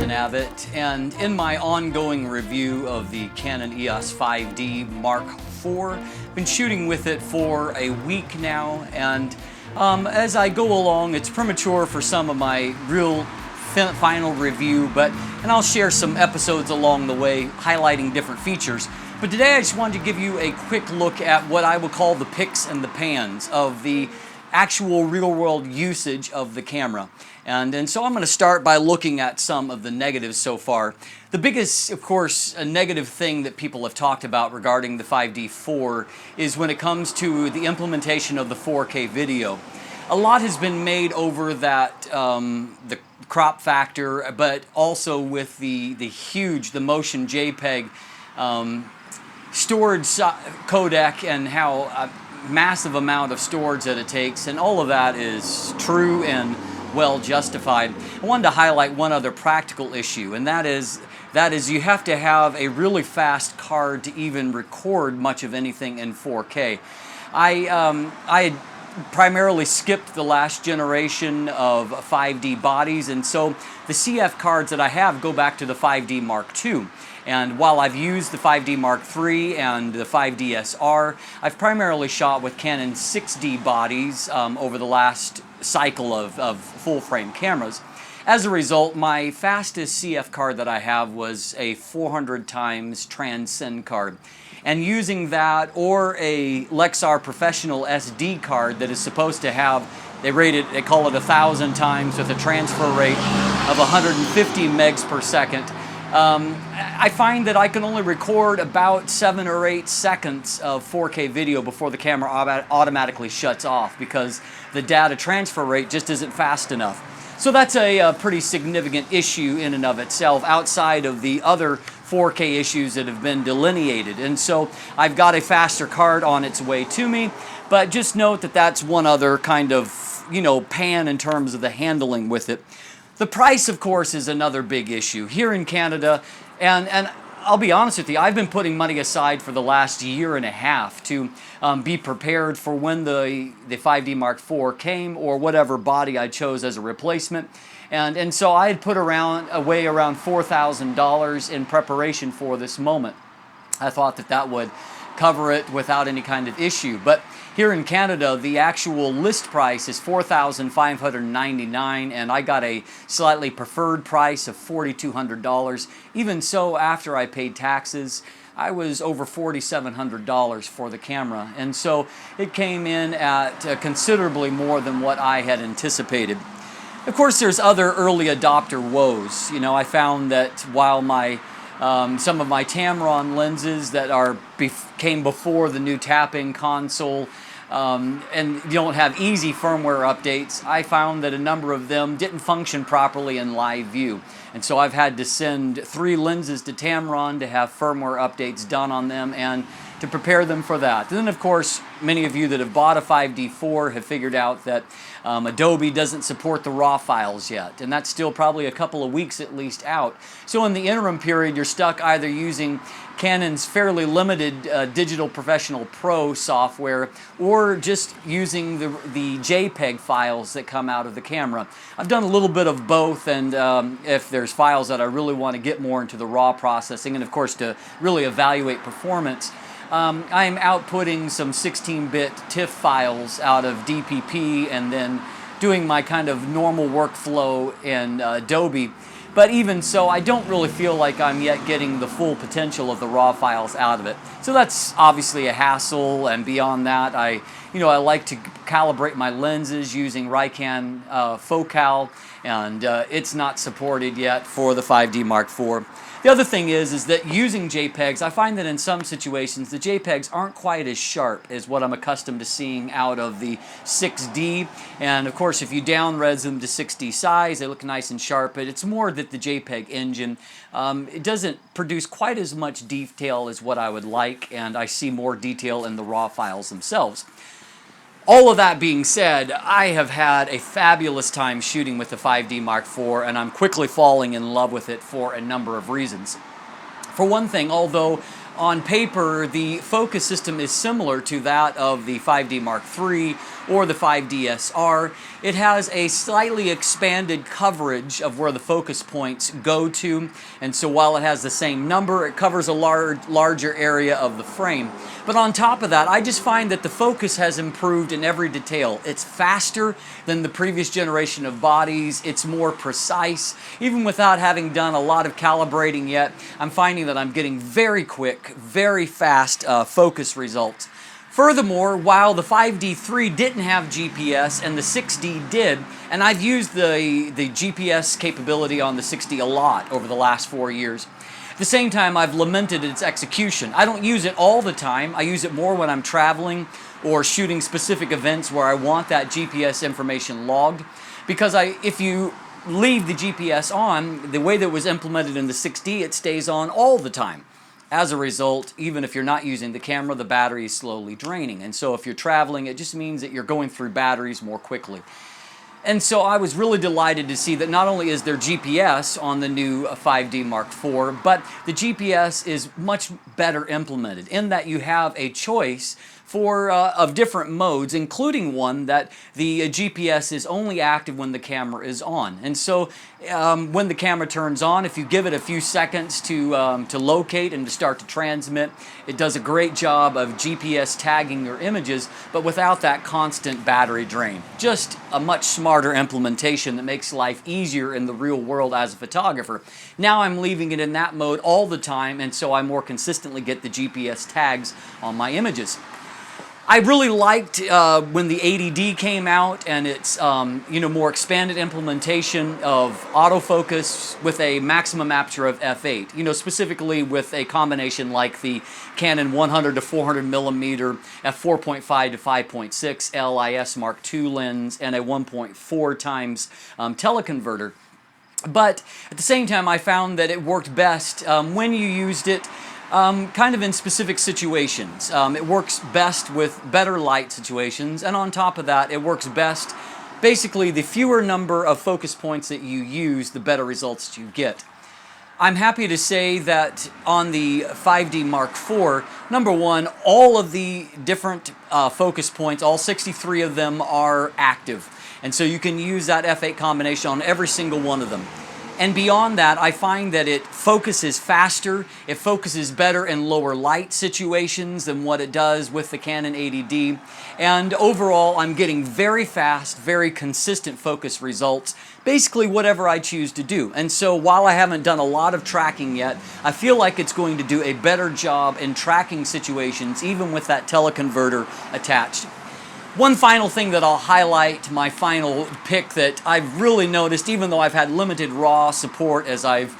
Dustin Abbott, and in my ongoing review of the Canon EOS 5D Mark IV, been shooting with it for a week now, and as I go along, it's premature for some of my real final review, and I'll share some episodes along the way highlighting different features. But today I just wanted to give you a quick look at what I would call the picks and the pans of the actual real-world usage of the camera. And so I'm going to start by looking at some of the negatives so far. The biggest, of course, a negative thing that people have talked about regarding the 5D4 is when it comes to the implementation of the 4K video. A lot has been made over that, the crop factor, but also with the motion JPEG storage codec and how massive amount of storage that it takes, and all of that is true and well justified. I wanted to highlight one other practical issue, and that is you have to have a really fast card to even record much of anything in 4K. I had primarily skipped the last generation of 5D bodies, and so the CF cards that I have go back to the 5D Mark II. And while I've used the 5D Mark III and the 5D SR, I've primarily shot with Canon 6D bodies over the last cycle of full-frame cameras. As a result, my fastest CF card that I have was a 400 times Transcend card. And using that or a Lexar Professional SD card that is supposed to have, they call it 1,000 times with a transfer rate of 150 megs per second. I find that I can only record about 7 or 8 seconds of 4K video before the camera automatically shuts off because the data transfer rate just isn't fast enough. So that's a pretty significant issue in and of itself outside of the other 4K issues that have been delineated. And so I've got a faster card on its way to me, but just note that that's one other kind of, pan in terms of the handling with it. The price, of course, is another big issue here in Canada, and I'll be honest with you, I've been putting money aside for the last year and a half to be prepared for when the 5D Mark IV came or whatever body I chose as a replacement. And so I had put away around $4,000 in preparation for this moment. I thought that would cover it without any kind of issue. But here in Canada, the actual list price is $4,599, and I got a slightly preferred price of $4,200. Even so, after I paid taxes, I was over $4,700 for the camera. And so it came in at considerably more than what I had anticipated. Of course, there's other early adopter woes. I found that while some of my Tamron lenses that came before the new tapping console and you don't have easy firmware updates, I found that a number of them didn't function properly in live view. And so I've had to send 3 lenses to Tamron to have firmware updates done on them and to prepare them for that. And then, of course, many of you that have bought a 5D4 have figured out that Adobe doesn't support the RAW files yet, and that's still probably a couple of weeks at least out. So in the interim period, you're stuck either using Canon's fairly limited Digital Professional Pro software or just using the JPEG files that come out of the camera. I've done a little bit of both, and if there's files that I really want to get more into the RAW processing, and of course to really evaluate performance, I'm outputting some 16-bit TIFF files out of DPP and then doing my kind of normal workflow in Adobe. But even so, I don't really feel like I'm yet getting the full potential of the RAW files out of it. So that's obviously a hassle, and beyond that, I like to calibrate my lenses using Rican Focal, and it's not supported yet for the 5D Mark IV. The other thing is that using JPEGs, I find that in some situations the JPEGs aren't quite as sharp as what I'm accustomed to seeing out of the 6D. And of course, if you down-res them to 6D size, they look nice and sharp, but it's more that the JPEG engine, it doesn't produce quite as much detail as what I would like, and I see more detail in the RAW files themselves. All of that being said, I have had a fabulous time shooting with the 5D Mark IV, and I'm quickly falling in love with it for a number of reasons. For one thing, although on paper, the focus system is similar to that of the 5D Mark III or the 5D SR. It has a slightly expanded coverage of where the focus points go to, and so while it has the same number, it covers a larger area of the frame. But on top of that, I just find that the focus has improved in every detail. It's faster than the previous generation of bodies. It's more precise. Even without having done a lot of calibrating yet, I'm finding that I'm getting very quick, very fast focus results. Furthermore, while the 5D3 didn't have GPS and the 6D did, and I've used the GPS capability on the 6D a lot over the last 4 years, at the same time I've lamented its execution. I don't use it all the time. I use it more when I'm traveling or shooting specific events where I want that GPS information logged, because if you leave the GPS on, the way that it was implemented in the 6D, it stays on all the time. As a result, even if you're not using the camera, the battery is slowly draining. And so if you're traveling, it just means that you're going through batteries more quickly. And so I was really delighted to see that not only is there GPS on the new 5D Mark IV, but the GPS is much better implemented in that you have a choice of different modes, including one that the GPS is only active when the camera is on. And so when the camera turns on, if you give it a few seconds to locate and to start to transmit, it does a great job of GPS tagging your images, but without that constant battery drain. Just a much smarter implementation that makes life easier in the real world as a photographer. Now I'm leaving it in that mode all the time, and so I more consistently get the GPS tags on my images. I really liked when the 80D came out and its more expanded implementation of autofocus with a maximum aperture of f8. Specifically with a combination like the Canon 100 to 400 millimeter f4.5 to 5.6 LIS Mark II lens and a 1.4 times teleconverter. But at the same time, I found that it worked best when you used it kind of in specific situations. It works best with better light situations, and on top of that, it works best, basically the fewer number of focus points that you use, the better results you get. I'm happy to say that on the 5D Mark IV, number one, all of the different focus points, all 63 of them are active, and so you can use that f8 combination on every single one of them. And beyond that, I find that it focuses faster, it focuses better in lower light situations than what it does with the Canon 80D. And overall, I'm getting very fast, very consistent focus results, basically whatever I choose to do. And so while I haven't done a lot of tracking yet, I feel like it's going to do a better job in tracking situations, even with that teleconverter attached. One final thing that I'll highlight, my final pick that I've really noticed, even though I've had limited RAW support as I've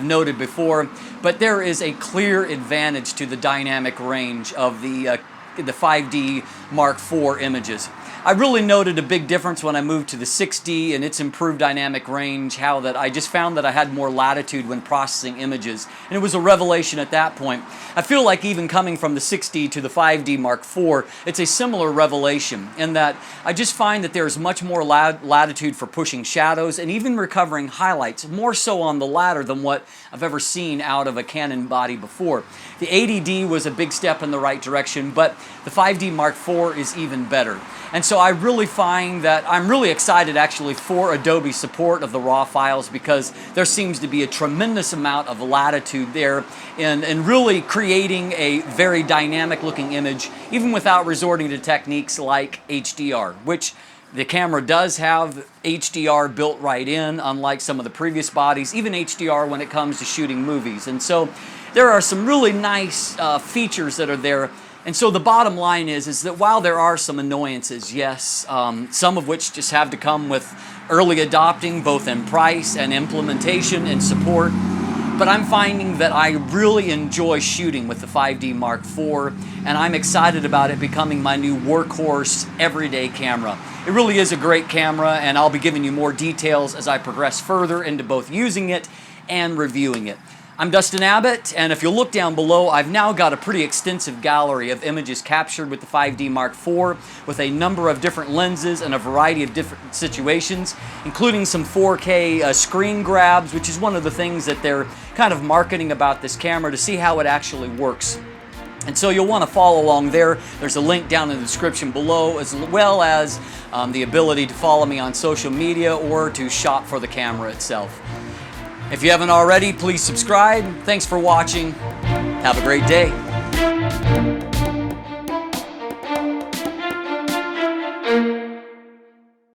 noted before, but there is a clear advantage to the dynamic range of the 5D Mark IV images. I really noted a big difference when I moved to the 6D and its improved dynamic range, how that I just found that I had more latitude when processing images, and it was a revelation at that point. I feel like even coming from the 6D to the 5D Mark IV, it's a similar revelation in that I just find that there's much more latitude for pushing shadows and even recovering highlights, more so on the latter than what I've ever seen out of a Canon body before. The 80D was a big step in the right direction, but the 5D Mark IV is even better. And so I really find that I'm really excited actually for Adobe support of the RAW files, because there seems to be a tremendous amount of latitude there in really creating a very dynamic looking image, even without resorting to techniques like HDR, which the camera does have HDR built right in, unlike some of the previous bodies, even HDR when it comes to shooting movies. And so there are some really nice features that are there. And so the bottom line is that while there are some annoyances, yes, some of which just have to come with early adopting, both in price and implementation and support, but I'm finding that I really enjoy shooting with the 5D Mark IV, and I'm excited about it becoming my new workhorse everyday camera. It really is a great camera, and I'll be giving you more details as I progress further into both using it and reviewing it. I'm Dustin Abbott, and if you look down below, I've now got a pretty extensive gallery of images captured with the 5D Mark IV with a number of different lenses and a variety of different situations, including some 4K screen grabs, which is one of the things that they're kind of marketing about this camera to see how it actually works. And so you'll want to follow along there. There's a link down in the description below, as well as the ability to follow me on social media or to shop for the camera itself. If you haven't already, please subscribe. Thanks for watching. Have a great day.